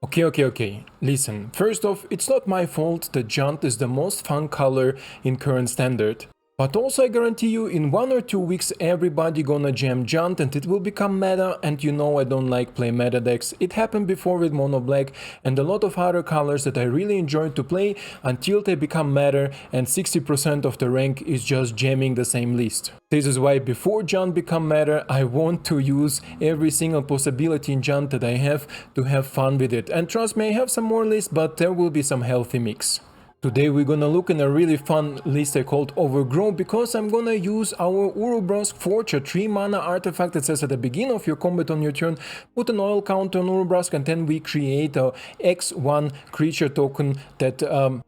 Okay. Listen, first off, it's not my fault that JUND is the most fun color in current standard. But also I guarantee you, in 1 or 2 weeks everybody gonna jam JUND and it will become meta, and you know I don't like play meta decks. It happened before with mono black and a lot of other colors that I really enjoyed to play until they become meta and 60% of the rank is just jamming the same list. This is why before JUND become meta, I want to use every single possibility in JUND that I have to have fun with it. And trust me, I have some more lists, but there will be some healthy mix. Today we're gonna look in a really fun list I called Overgrown, because I'm gonna use our Urabrask Forge, a 3 mana artifact that says at the beginning of your combat on your turn, put an oil counter on Urabrask, and then we create a X1 creature token that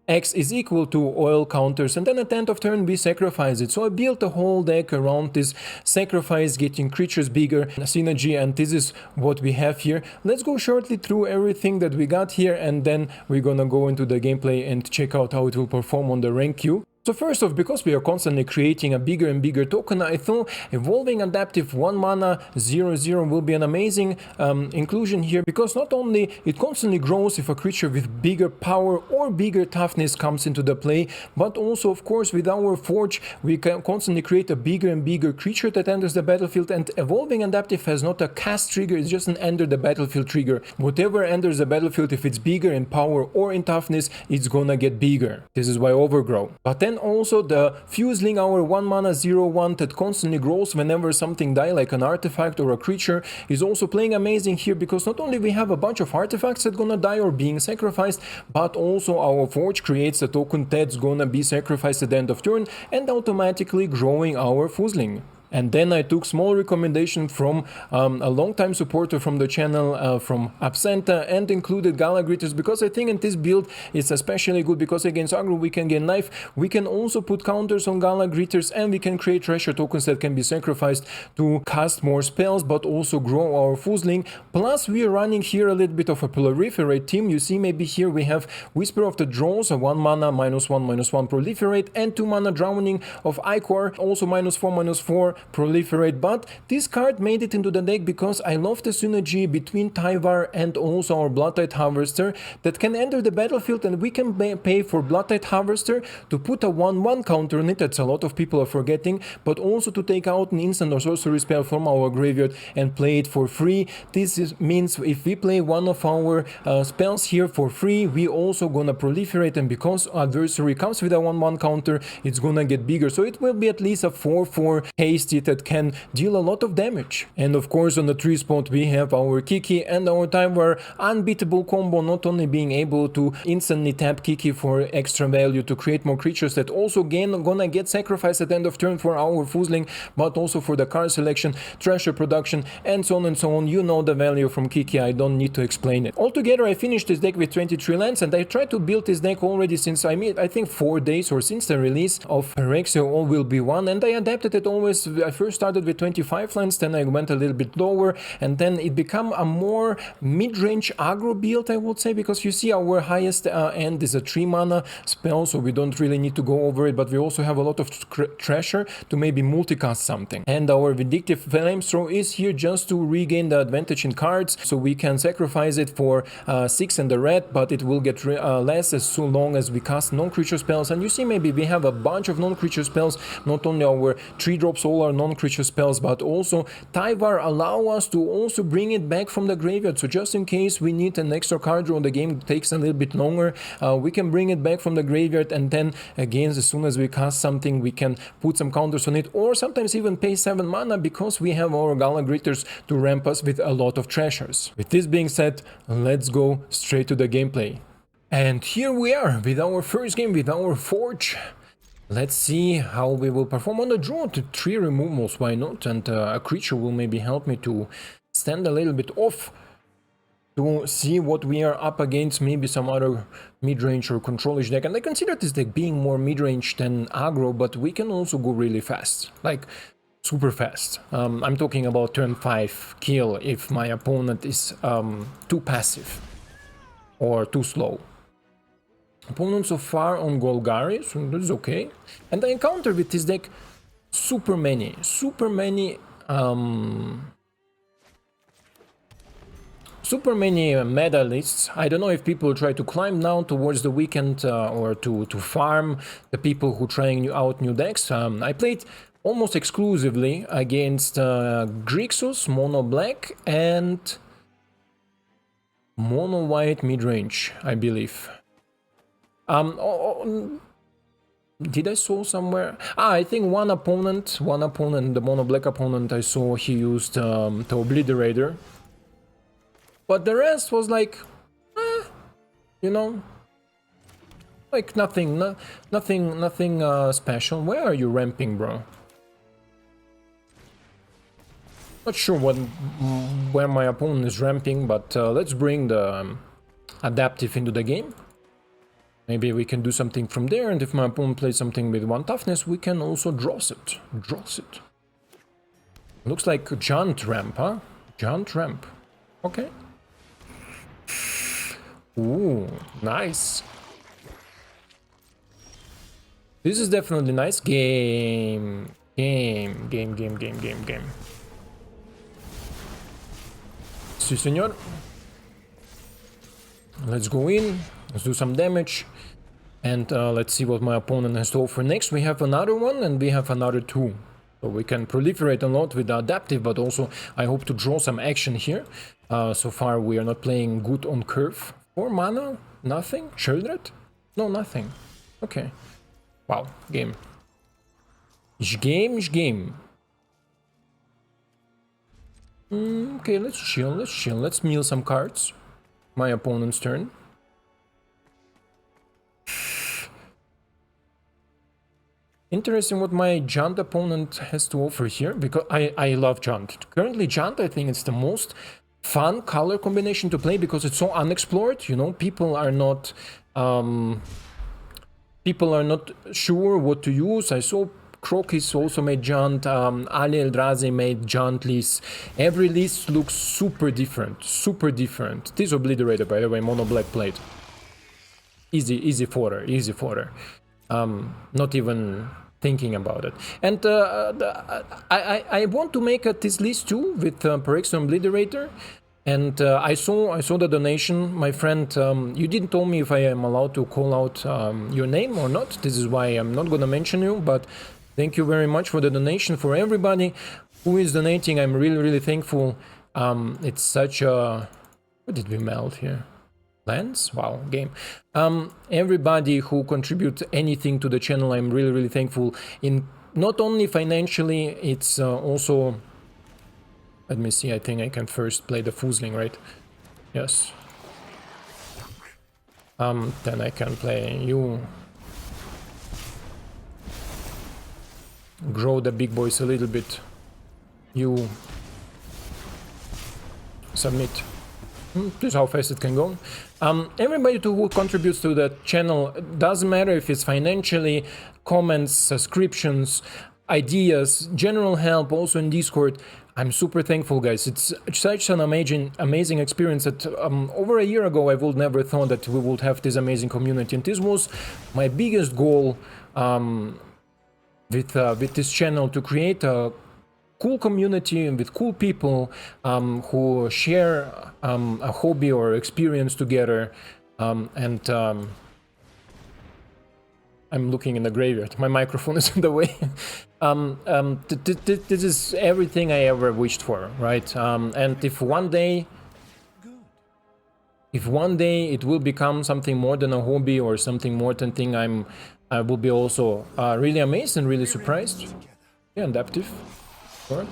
X is equal to oil counters, and then at the end of turn we sacrifice it. So I built a whole deck around this sacrifice, getting creatures bigger, synergy, and this is what we have here. Let's go shortly through everything that we got here, and then we're gonna go into the gameplay and check out how it will perform on the rank queue. So first off, because we are constantly creating a bigger and bigger token, I thought Evolving Adaptive 1 mana 0/0 will be an amazing inclusion here, because not only it constantly grows if a creature with bigger power or bigger toughness comes into the play, but also of course with our Forge we can constantly create a bigger and bigger creature that enters the battlefield, and Evolving Adaptive has not a cast trigger, it's just an enter the battlefield trigger. Whatever enters the battlefield, if it's bigger in power or in toughness, it's gonna get bigger. This is why Overgrow. But then also the Fuseling, our 1 mana 0/1 that constantly grows whenever something dies, like an artifact or a creature, is also playing amazing here, because not only we have a bunch of artifacts that gonna die or being sacrificed, but also our Forge creates a token that's gonna be sacrificed at the end of turn and automatically growing our Fuseling. And then I took small recommendation from a long-time supporter from the channel, from Absenta, and included Gala Greeters, because I think in this build it's especially good, because against aggro we can gain life, we can also put counters on Gala Greeters, and we can create treasure tokens that can be sacrificed to cast more spells, but also grow our Fuseling. Plus we are running here a little bit of a proliferate team. You see maybe here we have Whisper of the Dross, a 1 mana -1/-1 proliferate, and 2 mana Drowning of Ichor, also -4/-4 proliferate. But this card made it into the deck because I love the synergy between Tyvar and also our Bloodtithe Harvester that can enter the battlefield, and we can pay for Bloodtithe Harvester to put a 1/1 counter on it, that's a lot of people are forgetting, but also to take out an instant or sorcery spell from our graveyard and play it for free. Means if we play one of our spells here for free, we also gonna proliferate, and because Adversary comes with a 1/1 counter, it's gonna get bigger, so it will be at least a 4/4 hasty that can deal a lot of damage. And of course on the 3 spot we have our Kiki and our Tyvar unbeatable combo, not only being able to instantly tap Kiki for extra value to create more creatures that also gonna get sacrificed at the end of turn for our Fuseling, but also for the card selection, treasure production, and so on and so on. You know the value from Kiki, I don't need to explain it. Altogether I finished this deck with 23 lands, and I tried to build this deck already since I think 4 days, or since the release of Phyrexia All Will Be One, and I adapted it always. I first started with 25 lands, then I went a little bit lower, and then it became a more mid-range aggro build, I would say, because you see our highest end is a 3 mana spell, so we don't really need to go over it, but we also have a lot of treasure to maybe multicast something. And our Vindictive Flamestoker is here just to regain the advantage in cards, so we can sacrifice it for 6 and the red, but it will get less as so long as we cast non-creature spells. And you see maybe we have a bunch of non-creature spells, not only our 3-drops, all our non-creature spells, but also Tyvar allow us to also bring it back from the graveyard, so just in case we need an extra card draw, the game takes a little bit longer, we can bring it back from the graveyard, and then again as soon as we cast something we can put some counters on it, or sometimes even pay 7 mana because we have our Gala Greeters to ramp us with a lot of treasures. With this being said, let's go straight to the gameplay. And here we are with our first game with our Forge. Let's see how we will perform on the draw to 3 removals, why not? And a creature will maybe help me to stand a little bit off to see what we are up against, maybe some other mid-range or controlish deck. And I consider this deck being more mid-range than aggro, but we can also go really fast, like super fast. I'm talking about turn 5 kill if my opponent is too passive or too slow. Opponent so far on Golgari, so this is okay. And I encountered with this deck super many super many meta lists. I don't know if people try to climb now towards the weekend or to farm the people who trying out new decks. I played almost exclusively against Grixis, Mono Black, and Mono White mid-range, I believe. Did I saw somewhere? I think one opponent, the Mono Black opponent, I saw he used the Obliterator. But the rest was like, you know, like nothing special. Where are you ramping, bro? Not sure where my opponent is ramping, but let's bring the adaptive into the game. Maybe we can do something from there, and if my opponent plays something with 1 toughness, we can also Dross it. Looks like a JUND ramp, huh? JUND ramp. Okay. Ooh, nice. This is definitely nice. Game. Si, senor. Let's go in. Let's do some damage. And let's see what my opponent has to offer next. We have another one and we have another 2. So we can proliferate a lot with the adaptive, but also I hope to draw some action here. So far we are not playing good on curve. 4 mana? Nothing? Shieldred? No, nothing. Okay. Wow, game. Ish game. Okay, let's chill. Let's mill some cards. My opponent's turn. Interesting what my JUND opponent has to offer here, because I love JUND. Currently JUND, I think it's the most fun color combination to play because it's so unexplored, you know, people are not sure what to use. I saw Crokis also made JUND, Ali Eldrazi made JUND lists. Every list looks super different. This Obliterator, by the way, Mono Black played. Easy fodder. Not even thinking about it. And I want to make this list too with Phyrexia Obliterator. And I saw the donation, my friend. You didn't tell me if I am allowed to call out your name or not. This is why I'm not gonna mention you. But thank you very much for the donation. For everybody who is donating, I'm really thankful. It's such a... What did we melt here? Lands? Wow, game. Everybody who contributes anything to the channel, I'm really thankful. In not only financially, it's also... Let me see, I think I can first play the Foozling, right? Yes. Then I can play you. Grow the big boys a little bit. You. Submit. This is how fast it can go. Everybody who contributes to the channel, doesn't matter if it's financially, comments, subscriptions, ideas, general help, also in Discord. I'm super thankful, guys. It's such an amazing experience that over a year ago I would never thought that we would have this amazing community, and this was my biggest goal with this channel, to create a cool community with cool people who share a hobby or experience together. I'm looking in the graveyard. My microphone is in the way. This is everything I ever wished for, right? And if one day it will become something more than a hobby or something more than thing, I will be also really amazed and really surprised. Yeah, adaptive. Sure.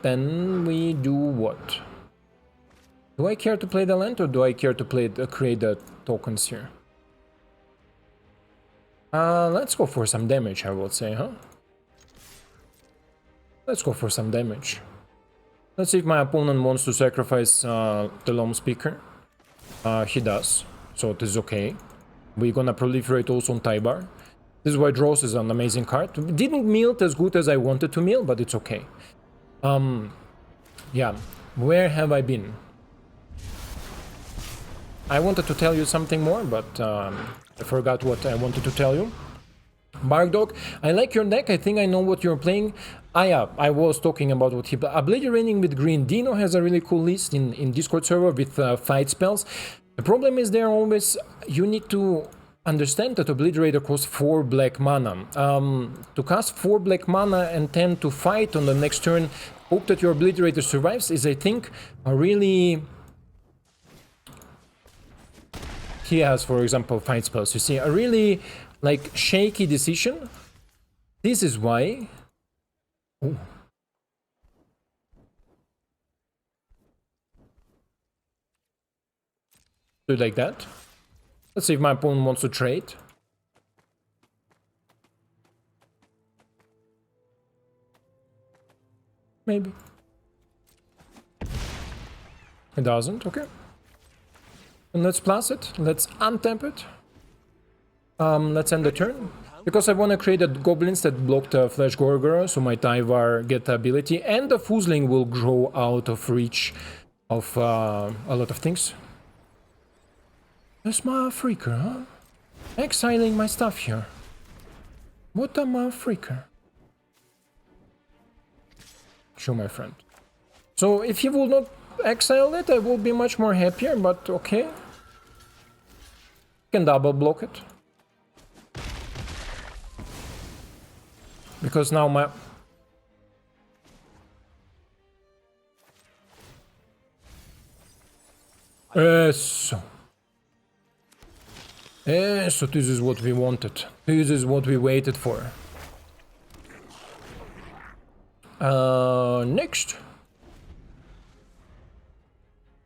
Then we do what? Do I care to play the land, or do I care to play create the tokens here? Let's go for some damage, I would say, huh? Let's go for some damage. Let's see if my opponent wants to sacrifice the Loam Speaker. He does, so this is okay. We're gonna proliferate also on Tyvar. This is why Dross is an amazing card. Didn't mill as good as I wanted to mill, but it's okay. Yeah, where have I been? I wanted to tell you something more, but I forgot what I wanted to tell you. Barkdog, I like your deck. I think I know what you're playing. Yeah, I was talking about what he... Obliterating with green. Dino has a really cool list in Discord server with fight spells. The problem is there always... You need to understand that Obliterator costs 4 black mana. To cast 4 black mana and tend to fight on the next turn, hope that your Obliterator survives, is, I think, a really... He has, for example, fight spells. You see, a really... like, shaky decision. This is why... Ooh. Do it like that. Let's see if my opponent wants to trade. Maybe. It doesn't, okay. And let's plus it. Let's untap it. Let's end the turn. Because I want to create a goblins that block the Flesh Gorgora, so my Tyvar get the ability, and the Foozling will grow out of reach of a lot of things. That's my freaker, huh? Exiling my stuff here. What a freaker. Show my friend. So if he will not exile it, I will be much more happier, but okay. Can double block it. Because now my... So this is what we wanted. This is what we waited for. Next.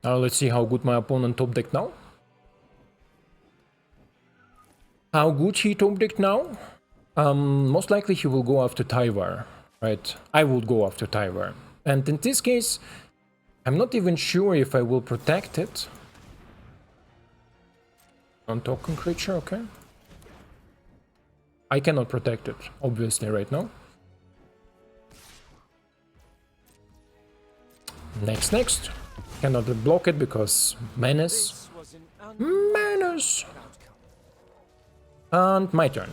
Let's see how good my opponent top deck now. How good he top deck now? Most likely he will go after Tyvar, right? I would go after Tyvar. And in this case, I'm not even sure if I will protect it. Non-token creature, okay. I cannot protect it, obviously, right now. Next. Cannot block it because menace. Menace! And my turn.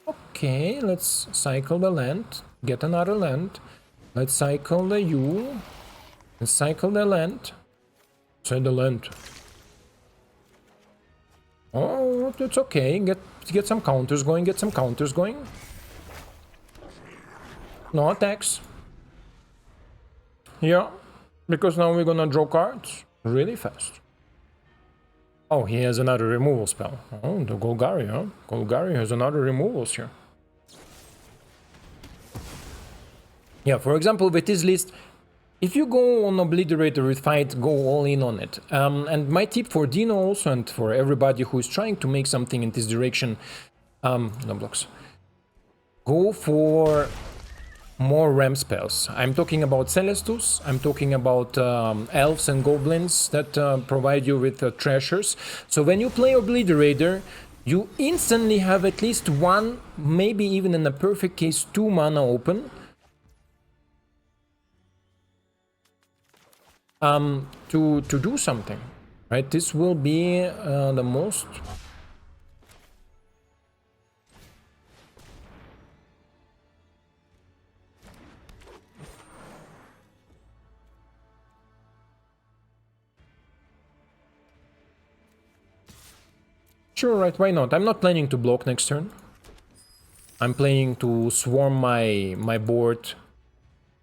Okay, let's cycle the land. Get another land. Let's cycle the U. Let's cycle the land. Say the land. Oh, it's okay. Get some counters going. Get some counters going. No attacks. Yeah, because now we're gonna draw cards really fast. Oh, he has another removal spell. Oh, the Golgari, huh? Golgari has another removals here. Yeah, for example, with this list, if you go on Obliterator with fight, go all in on it. And my tip for Dino also, and for everybody who is trying to make something in this direction, no blocks. Go for more ramp spells. I'm talking about Celestus, I'm talking about elves and goblins that provide you with treasures. So when you play Obliterator, you instantly have at least one, maybe even in a perfect case, 2 mana open. To do something, right? This will be the most... Sure, right, why not? I'm not planning to block next turn. I'm planning to swarm my board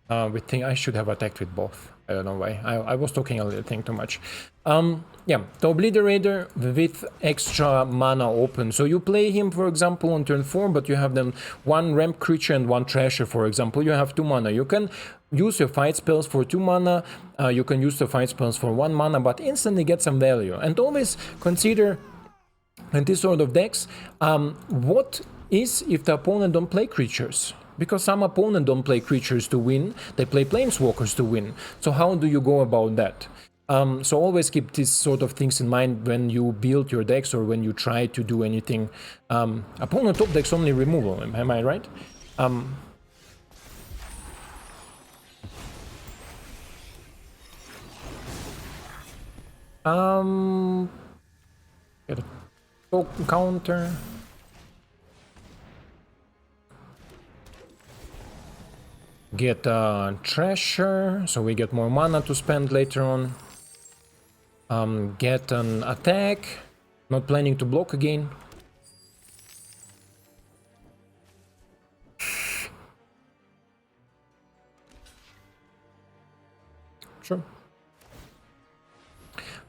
with thing. I should have attacked with both. I don't know why. I was talking a little thing too much. Yeah, the Obliterator with extra mana open. So you play him, for example, on turn 4, but you have then 1 ramp creature and 1 treasure, for example. You have 2 mana. You can use your fight spells for 2 mana. You can use the fight spells for 1 mana, but instantly get some value. And always consider, in this sort of decks, what is if the opponent don't play creatures? Because some opponent don't play creatures to win, they play planeswalkers to win. So how do you go about that? So always keep these sort of things in mind when you build your decks or when you try to do anything. Opponent top decks only removal, am I right? Get a token counter. get a treasure, so we get more mana to spend later on. Get an attack. Not planning to block again. Sure.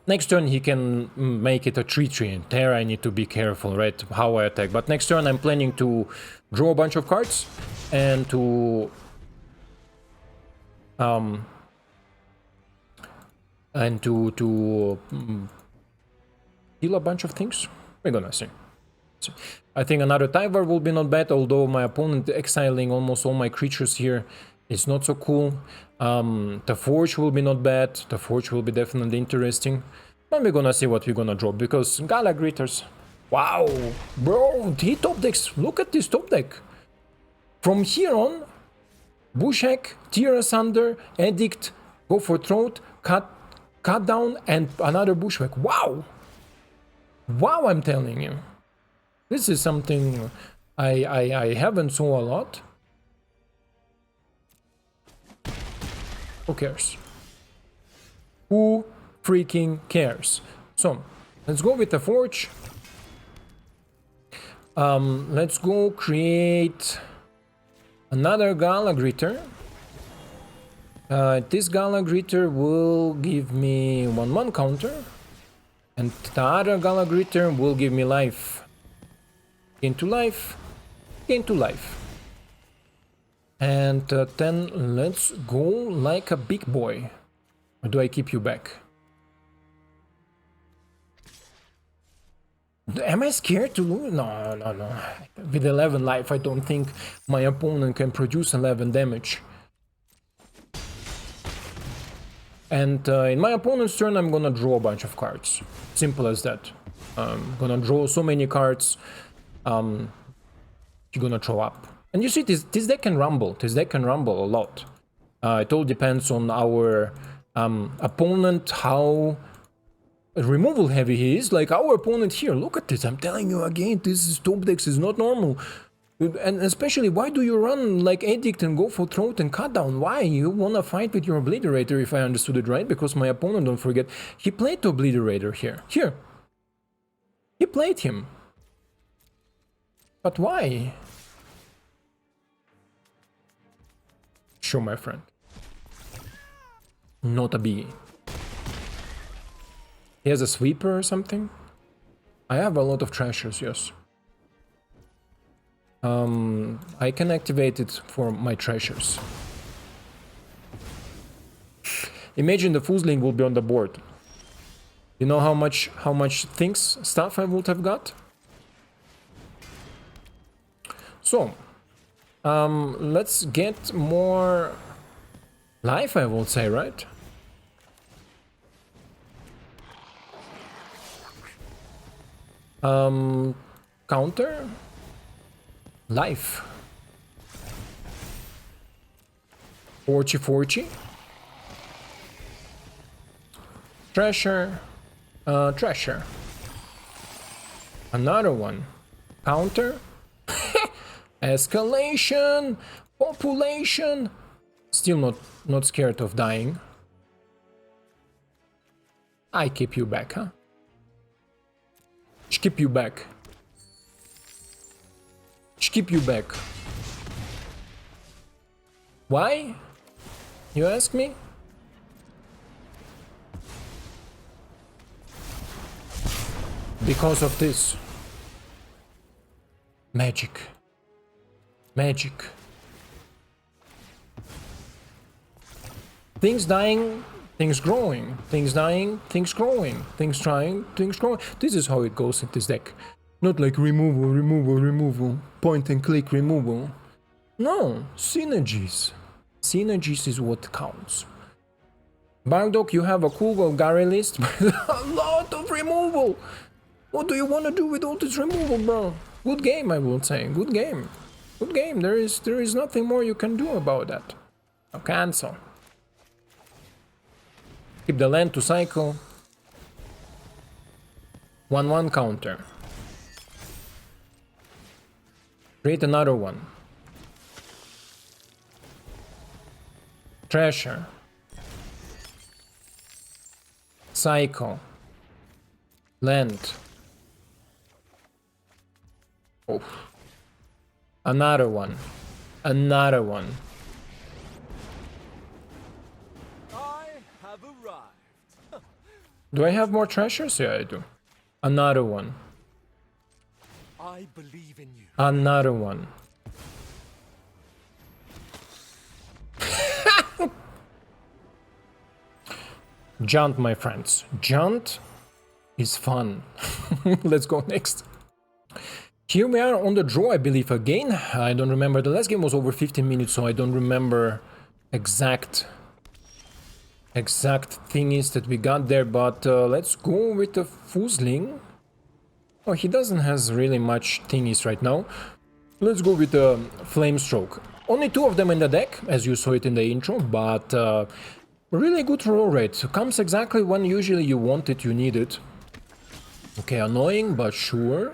Next turn he can make it a 3-3. There I need to be careful, right, how I attack. But next turn I'm planning to draw a bunch of cards and to heal a bunch of things. We're gonna see. I think another Tyvar will be not bad, although my opponent exiling almost all my creatures here is not so cool. The Forge will be not bad. The Forge will be definitely interesting. But we're gonna see what we're gonna draw, because Gala Greeters. Wow, bro, he top decks. Look at this top deck. From here on, Bushhack, Tear Asunder, Edict, Go for Throat, Cut Down, and another Bushhack. Wow! Wow, I'm telling you. This is something I haven't saw a lot. Who cares? Who freaking cares? So, let's go with the Forge. Let's go create another Gala Greeter. This Gala Greeter will give me 1/1 counter. And the other Gala Greeter will give me life. Gain to life. Gain to life. And then let's go like a big boy. Or do I keep you back? Am I scared to lose? No, no, no. With 11 life, I don't think my opponent can produce 11 damage. And in my opponent's turn, I'm gonna draw a bunch of cards. Simple as that. I'm gonna draw so many cards. You're gonna throw up. And you see, this deck can rumble. This deck can rumble a lot. It all depends on our opponent, how removal heavy he is. Like our opponent here, look at this. I'm telling you again, this top decks is not normal. And especially, why do you run like Edict and Go for Throat and Cut Down? Why? You wanna fight with your Obliterator, if I understood it right, because my opponent, don't forget, he played the Obliterator here. Here. He played him. But why? Sure, my friend. Not a biggie. He has a sweeper or something? I have a lot of treasures, yes. I can activate it for my treasures. Imagine the Foozling will be on the board. You know how much stuff I would have got? So, let's get more life, I will say, right? Counter? Life. Forgy. Treasure. Treasure. Another one. Counter. Escalation. Population. Still not scared of dying. I keep you back, huh? Keep you back. Keep you back. Why? You ask me? Because of this. Magic. Magic. Things dying, things growing. Things dying, things growing. Things trying, things growing. This is how it goes in this deck. Not like removal. Point and click removal. No, synergies. Synergies is what counts. Bardock, you have a cool Golgari list, but a lot of removal. What do you want to do with all this removal, bro? Good game, I will say. Good game. Good game. There is nothing more you can do about that. Now cancel. Keep the land to cycle. 1/1 counter. Create another one. Treasure. Psycho. Land. Oh. Another one. Another one. I have arrived. Do I have more treasures? Yeah, I do. Another one. I believe in you. Another one. JUND, my friends. JUND is fun. Let's go next. Here we are on the draw, I believe, again. I don't remember. The last game was over 15 minutes, so I don't remember exact thingies that we got there. But let's go with the Fusling. Oh, he doesn't has really much thingies right now. Let's go with the Flamestroke. Only 2 of them in the deck, as you saw it in the intro, but really good roll rate. Comes exactly when usually you want it, you need it. Okay, annoying, but sure.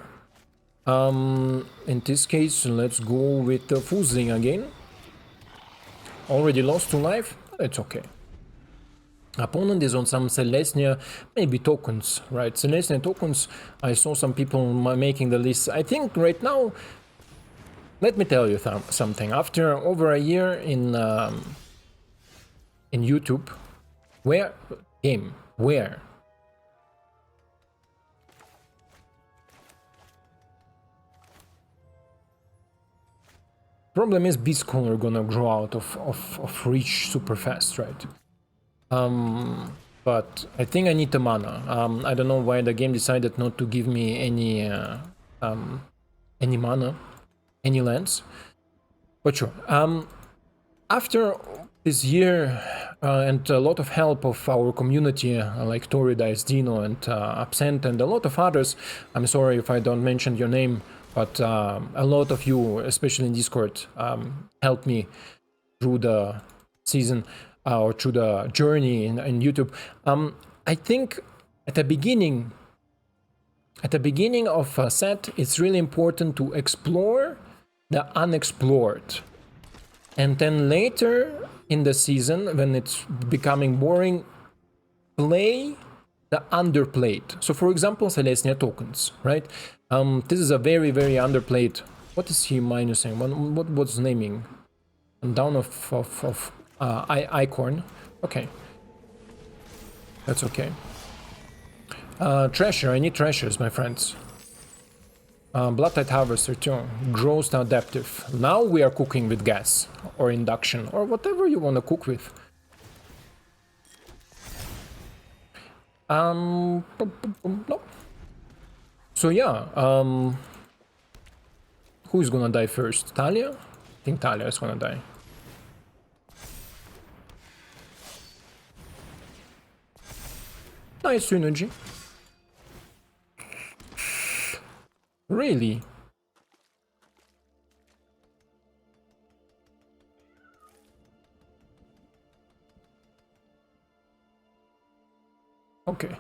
In this case, let's go with the Fusling again. Already lost 2 life? It's okay. Opponent is on some Celestia, maybe tokens, right? Celestia tokens, I saw some people making the list. I think right now, let me tell you something. After over a year in YouTube, where problem is Beast Caller gonna grow out of reach super fast, right? But I think I need the mana. I don't know why the game decided not to give me any mana, any lands. But sure. After this year and a lot of help of our community, like Toridice, Dino, and Absent, and a lot of others. I'm sorry if I don't mention your name, but a lot of you, especially in Discord, helped me through the season. Or through the journey in YouTube. I think at the beginning of a set, it's really important to explore the unexplored, and then later in the season, when it's becoming boring, play the underplayed. So, for example, Celestia tokens, right? This is a very underplayed. What is he minusing? What's naming? Down of Ichor. Okay. That's okay. Treasure. I need treasures, my friends. Bloodtithe Harvester too. Dross adaptive. Now we are cooking with gas. Or induction. Or whatever you want to cook with. No. So yeah. Who's gonna die first? Talia? I think Talia is gonna die. Nice synergy. Really? Okay.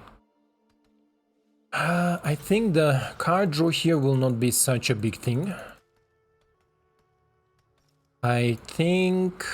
I think the card draw here will not be such a big thing. I think...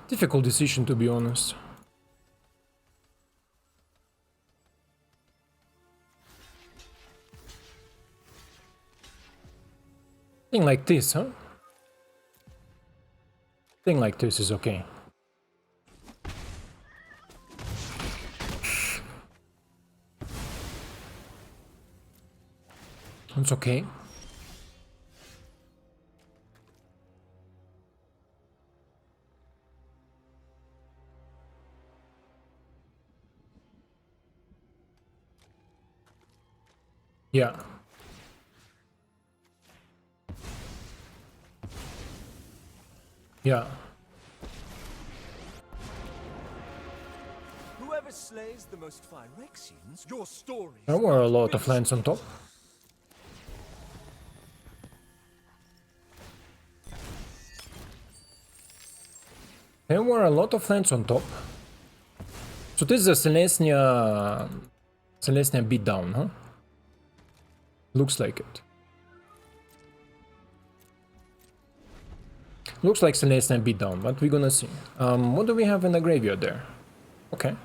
difficult decision, to be honest. Thing like this, huh? Thing like this is okay. It's okay. Yeah. Yeah. Whoever slays the most Phyrexians, your story. There were a lot of lands on top. There were a lot of lands on top. So this is a Celestia beatdown, huh? Looks like it. Looks like Celestia beatdown, but we're gonna see. What do we have in the graveyard there? Okay.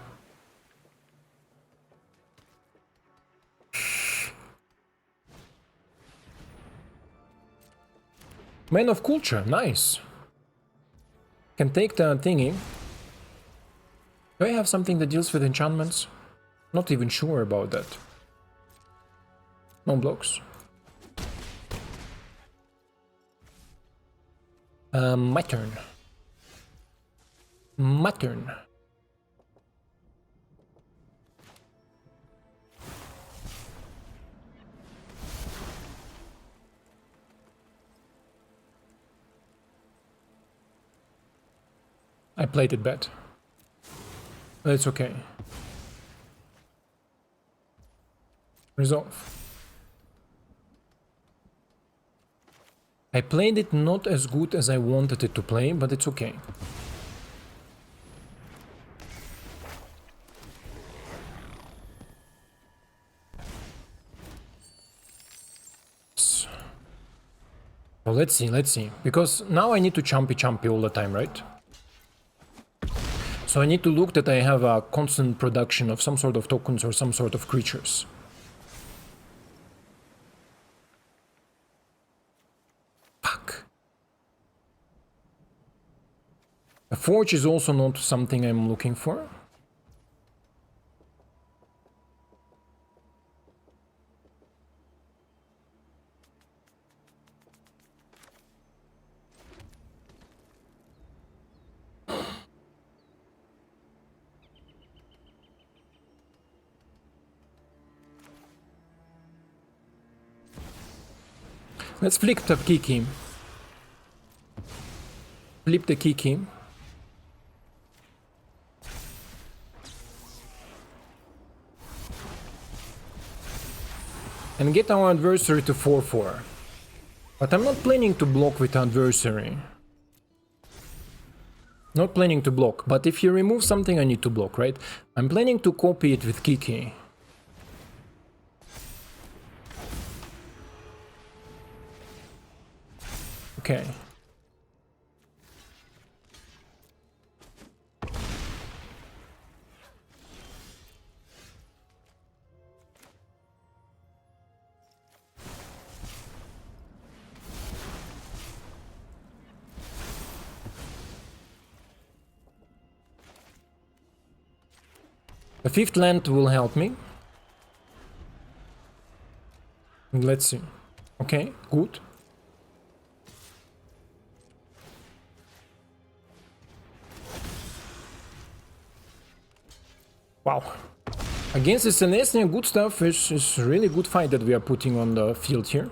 Man of Culture, nice. Can take the thingy. Do I have something that deals with enchantments? Not even sure about that. No blocks. My turn. My turn. I played it bad. But it's okay. Resolve. I played it not as good as I wanted it to play, but it's okay. So let's see. Because now I need to chumpy all the time, right? So I need to look that I have a constant production of some sort of tokens or some sort of creatures. Fuck. A forge is also not something I'm looking for. Let's flip the Kiki. Flip the Kiki. And get our adversary to 4-4. But I'm not planning to block with adversary. Not planning to block, but if you remove something I need to block, right? I'm planning to copy it with Kiki. Okay. The 5th land will help me. Let's see. Okay, good. Wow. Against the Celestia, good stuff. It's really good fight that we are putting on the field here.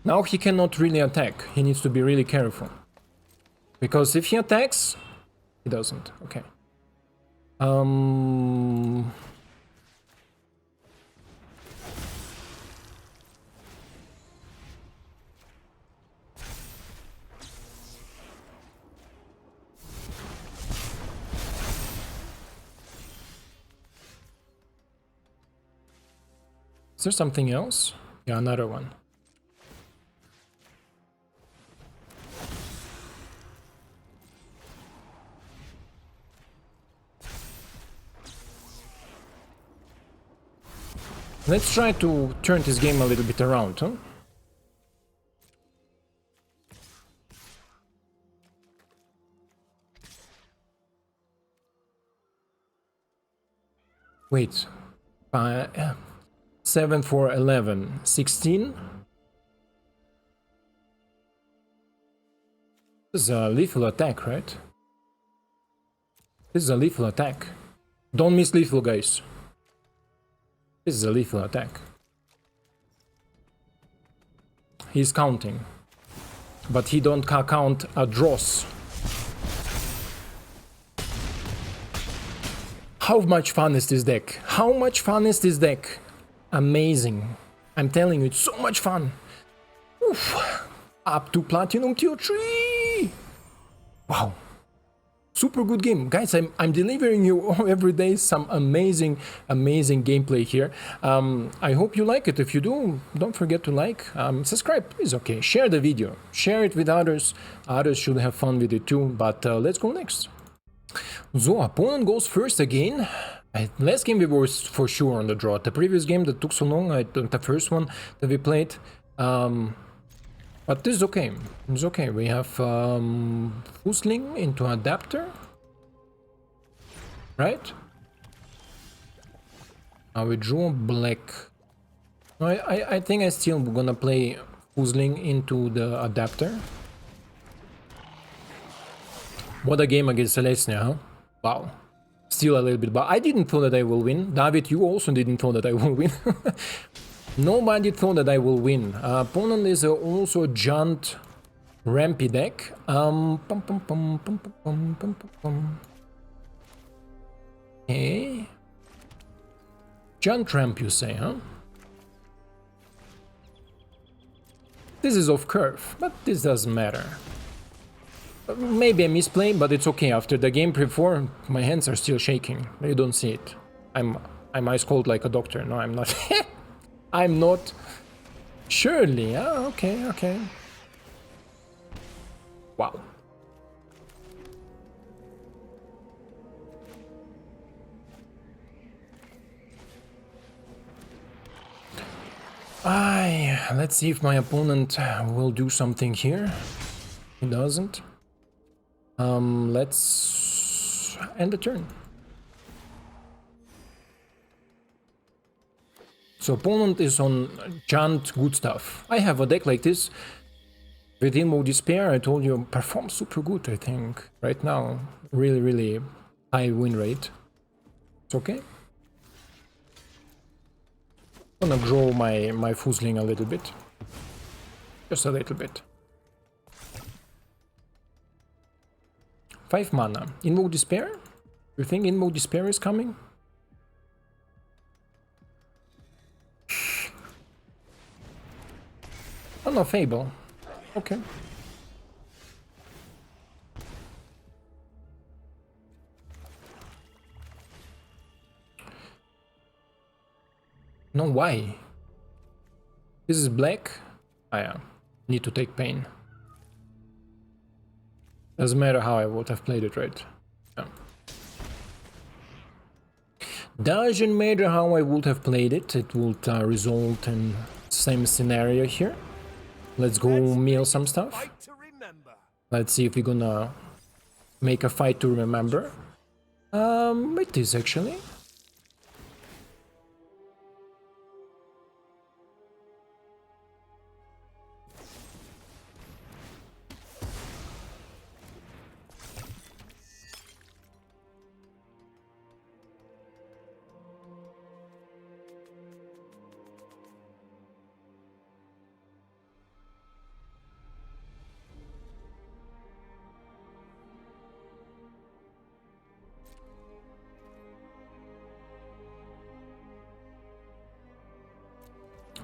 Now he cannot really attack. He needs to be really careful. Because if he attacks, he doesn't. Okay. Is there something else? Yeah, another one. Let's try to turn this game a little bit around, huh? Wait. 7 for 11. 16? This is a lethal attack, right? This is a lethal attack. Don't miss lethal, guys. This is a lethal attack. He's counting. But he don't count a Dross. How much fun is this deck? How much fun is this deck? Amazing. I'm telling you, it's so much fun. Oof. Up to Platinum Tier 3! Wow. Super good game. Guys, I'm delivering you every day some amazing gameplay here. I hope you like it. If you do, don't forget to like. Subscribe is okay. Share the video. Share it with others. Others should have fun with it too. But let's go next. So, opponent goes first again. Last game we were for sure on the draw. The previous game that took so long, the first one that we played. But this is okay. It's okay. We have Fusling into Adapter. Right? Now we draw black. I think I still gonna play Fusling into the Adapter. What a game against Celestia, huh? Wow. Still a little bit, but I didn't thought that I will win. David, you also didn't thought that I will win. Nobody thought that I will win. Opponent is also JUND Rampy deck. Okay. JUND Ramp, you say, huh? This is off curve, but this doesn't matter. Maybe a misplay, but it's okay. After the game before, my hands are still shaking. You don't see it. I'm ice cold like a doctor. No, I'm not. I'm not. Surely. Ah, okay, okay. Wow. Let's see if my opponent will do something here. He doesn't. Let's end the turn. So opponent is on JUND good stuff. I have a deck like this with Invo Despair. I told you performs super good, I think. Right now, really high win rate. It's okay. I'm gonna grow my Fusling a little bit. Just a little bit. 5 mana. Invo Despair? You think Invo Despair is coming? Oh no, Fable. Okay. No, why? This is black? Ah, yeah. Need to take pain. Doesn't matter how I would have played it, right? Yeah. Doesn't matter how I would have played it. It would result in same scenario here. Let's go mill some stuff. Let's see if we're gonna make a fight to remember. It is actually.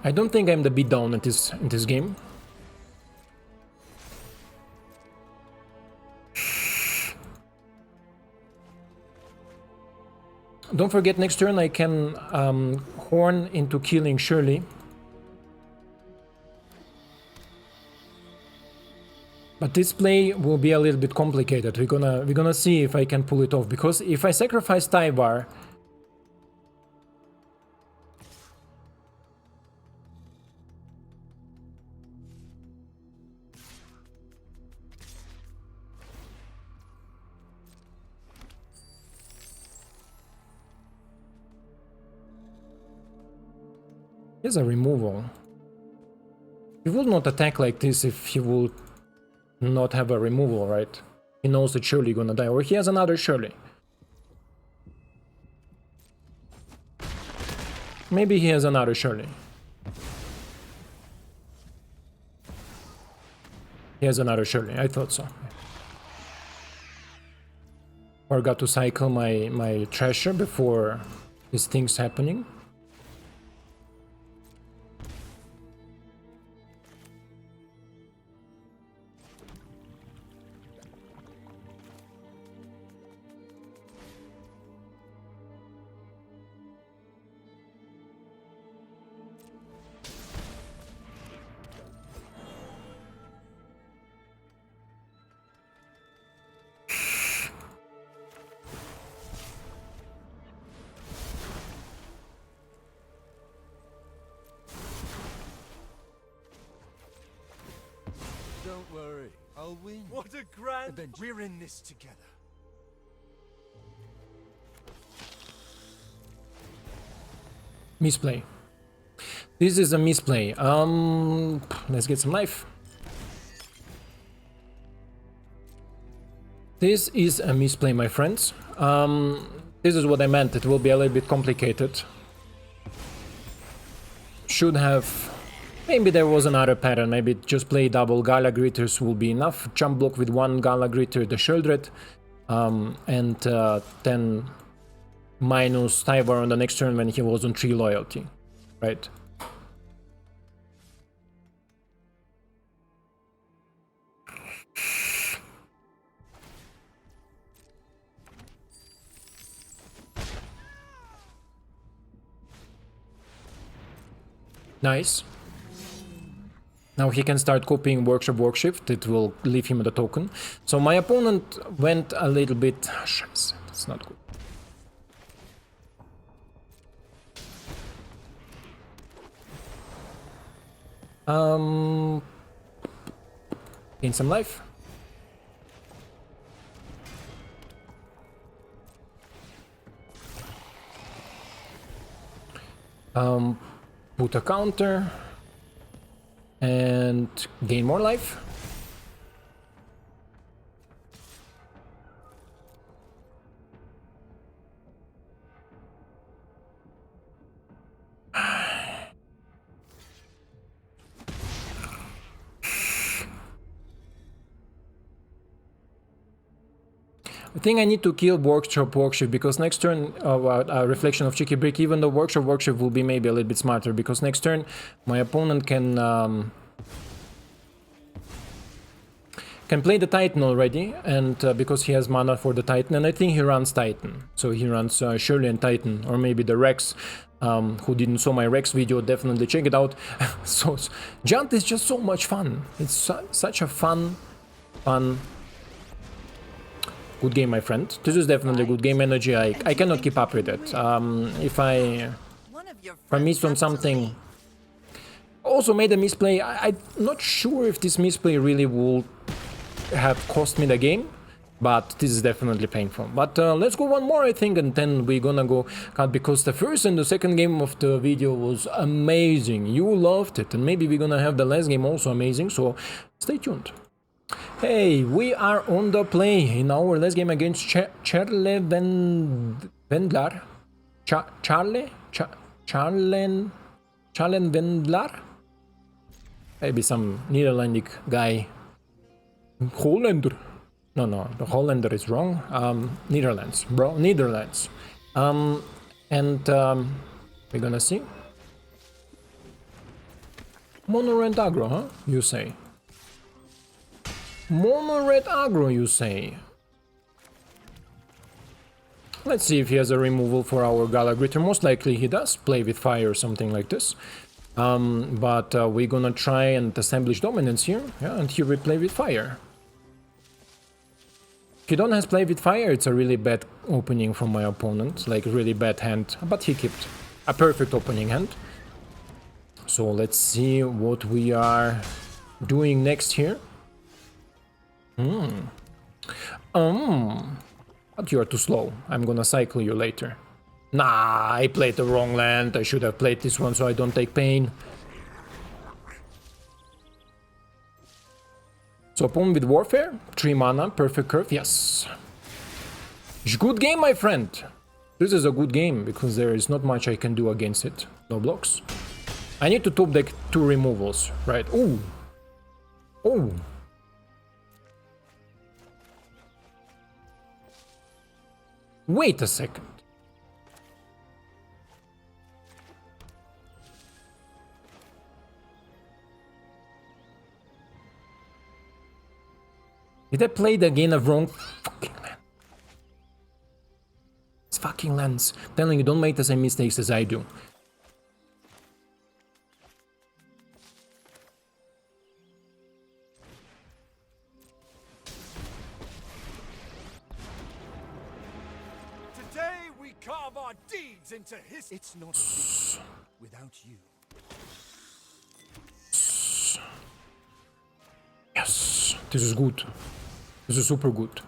I don't think I'm the beatdown in this game. Don't forget, next turn I can horn into killing Shirley. But this play will be a little bit complicated. We're gonna see if I can pull it off, because if I sacrifice Tyvar, here's a removal. He will not attack like this if he will not have a removal, right? He knows that Shirley gonna die, or he has another Shirley. Maybe he has another surely. He has another surely, I thought so. Forgot to cycle my treasure before these things happening. Don't worry, I'll win. What a grand adventure. We're in this together. Misplay. This is a misplay. Let's get some life. This is a misplay, my friends. This is what I meant. It will be a little bit complicated. Should have... Maybe there was another pattern. Maybe just play double Gala Greeters will be enough. Jump block with one Gala Greeter, the Shieldred, and then minus Tyvar on the next turn when he was on 3 loyalty, right? Nice. Now he can start copying Workshop Workshift. It will leave him the token. So my opponent went a little bit... That's not good. Gain some life. Put a counter and gain more life. I think I need to kill Workshop Workshop because next turn, Reflection of Cheeky Brick, even though Workshop Workshop will be maybe a little bit smarter, because next turn my opponent can play the Titan already, and because he has mana for the Titan, and I think he runs Titan. So he runs Shirley and Titan, or maybe the Rex. Who didn't saw my Rex video, definitely check it out. So JUND is just so much fun. It's such a fun... Good game, my friend. This is definitely good game energy. I cannot keep up with it. If I missed on something... Also made a misplay. I'm not sure if this misplay really will have cost me the game, but this is definitely painful. But let's go one more, I think, and then we're gonna go cut, because the first and the second game of the video was amazing. You loved it, and maybe we're gonna have the last game also amazing, so stay tuned. Hey, we are on the play in our last game against Charlie Vendlar. Charlie Vendlar? Maybe some Netherlandic guy. Hollander. No, the Hollander is wrong. Netherlands, bro, Netherlands. We're gonna see. Mono red aggro, huh? You say. Mono red aggro, you say. Let's see if he has a removal for our Gala Greeter. Most likely he does. Play with fire or something like this. But we're gonna try and establish dominance here. Yeah, and here we play with fire. If he don't has play with fire, it's a really bad opening from my opponent. Like, really bad hand. But he kept a perfect opening hand. So let's see what we are doing next here. But you are too slow. I'm gonna cycle you later. Nah, I played the wrong land. I should have played this one so I don't take pain. So opponent with Warfare, 3 mana, perfect curve, yes. Good game, my friend. This is a good game because there is not much I can do against it. No blocks. I need to top deck 2 removals, right? Ooh. Oh. Wait a second. Did I play the game of wrong fucking land? It's fucking lands. I'm telling you, don't make the same mistakes as I do. Today we carve our deeds into history. It's not a victory without you. Yes, this is good. This is super good.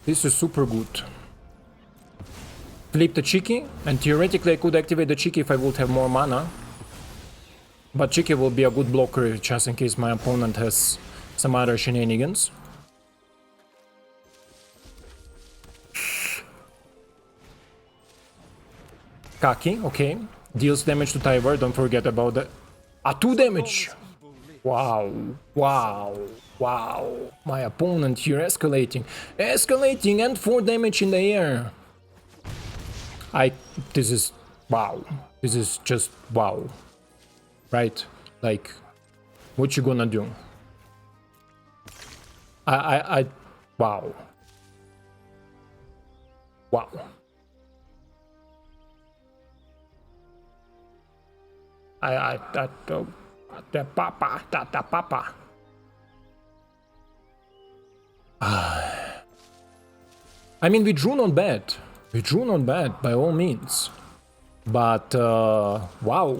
This is super good. Flip the Cheeky, and theoretically I could activate the Cheeky if I would have more mana. But Cheeky will be a good blocker just in case my opponent has some other shenanigans. Kaki, okay. Deals damage to Tyvar, don't forget about that. 2 damage! Wow, wow, wow. My opponent here escalating. Escalating and 4 damage in the air. This is, wow. This is just, wow. Right? Like, what you gonna do? Wow. Wow. Papa. I mean, we drew not bad. We drew not bad, by all means. But, wow.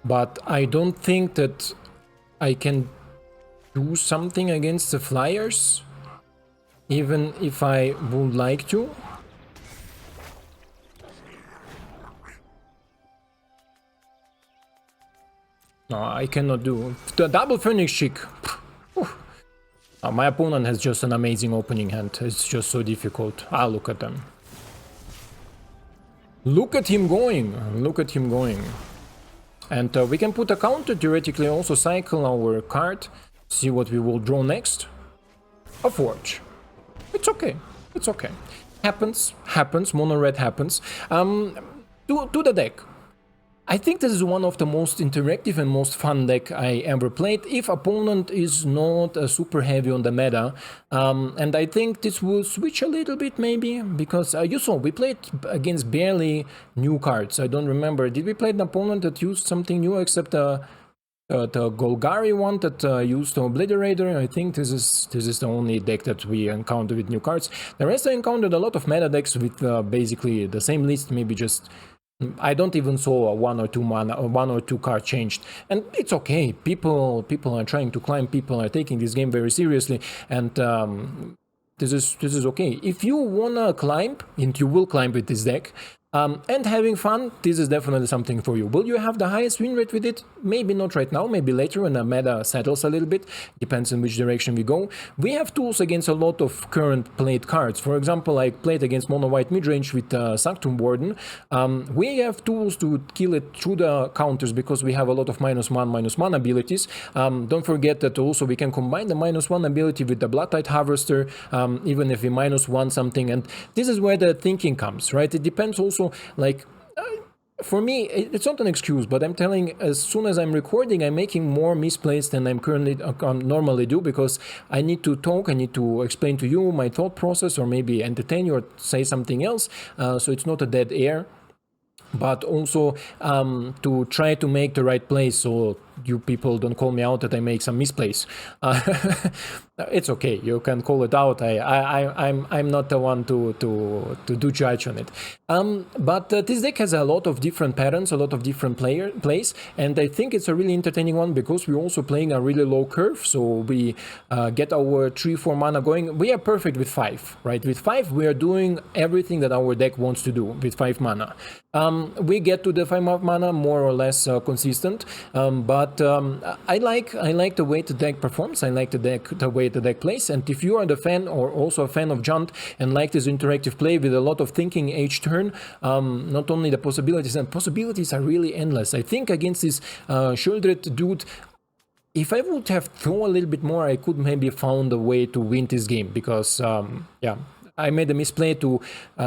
But I don't think that I can do something against the Flyers, even if I would like to. No, I cannot do the double Phoenix Chick. My opponent has just an amazing opening hand. It's just so difficult. Look at them. Look at him going. Look at him going. And we can put a counter, theoretically also cycle our card. See what we will draw next. A Forge. It's okay. It's okay. Happens. Mono red happens. To the deck. I think this is one of the most interactive and most fun deck I ever played, if opponent is not super heavy on the meta. And I think this will switch a little bit maybe, because you saw we played against barely new cards. I don't remember. Did we play an opponent that used something new except the Golgari one that used the Obliterator? I think this is the only deck that we encountered with new cards. The rest I encountered a lot of meta decks with basically the same list, maybe just I don't even saw a 1 or 2 mana or 1 or 2 card changed, and it's okay. People are trying to climb. People are taking this game very seriously, and this is okay. If you wanna climb, and you will climb with this deck, and having fun, this is definitely something for you. Will you have the highest win rate with it? Maybe not right now, maybe later when the meta settles a little bit. Depends on which direction we go. We have tools against a lot of current played cards. For example, I played against mono white midrange with Sanctum Warden. We have tools to kill it through the counters because we have a lot of -1/-1 abilities. Don't forget that also we can combine the -1 ability with the Bloodtithe Harvester, even if we -1 something. And this is where the thinking comes, right? It depends also. Like, for me, it's not an excuse, but I'm telling, as soon as I'm recording, I'm making more misplays than I'm currently normally do, because I need to talk, I need to explain to you my thought process, or maybe entertain you or say something else, so it's not a dead air. But also to try to make the right plays, so you people don't call me out that I make some misplays. It's okay. You can call it out. I'm not the one to do judge on it. But this deck has a lot of different patterns, a lot of different plays, and I think it's a really entertaining one because we're also playing a really low curve. So we get our 3-4 mana going. We are perfect with 5, right? With 5, we are doing everything that our deck wants to do with 5 mana. We get to the 5 mana more or less consistent, but I like the way the deck performs. I like the way the deck plays, and if you are the fan or also a fan of JUND and like this interactive play with a lot of thinking each turn, not only the possibilities, and possibilities are really endless. I think against this Shieldred dude, if I would have thrown a little bit more, I could maybe found a way to win this game, because yeah, I made a misplay to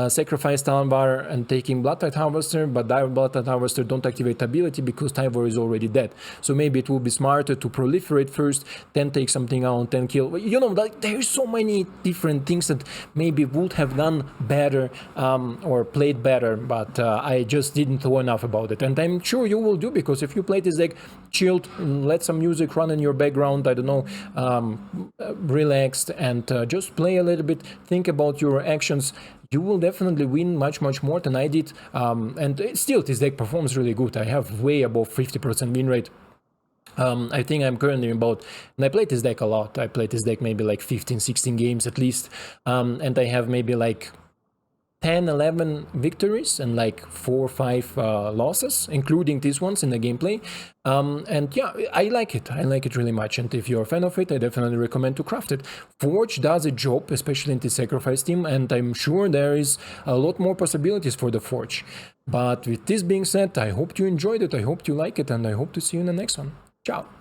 sacrifice Tyvar and taking Bloodtithe Harvester, but Bloodtithe Harvester don't activate ability because Tyvar is already dead. So maybe it would be smarter to proliferate first, then take something out, then kill. You know, like, there's so many different things that maybe would have done better or played better, but I just didn't know enough about it. And I'm sure you will do, because if you play this deck chilled, let some music run in your background, I don't know, relaxed, and just play a little bit, think about your actions, you will definitely win much more than I did. And still, this deck performs really good. I have way above 50% win rate. I think I'm currently about, and I played this deck a lot, I played this deck maybe like 15-16 games at least, and I have maybe like 10-11 victories and like 4 or 5 losses, including these ones in the gameplay. And yeah, I like it really much, and if you're a fan of it, I definitely recommend to craft it. Forge does a job, especially in the sacrifice team, and I'm sure there is a lot more possibilities for the Forge. But with this being said, I hope you enjoyed it, I hope you like it, and I hope to see you in the next one. Ciao!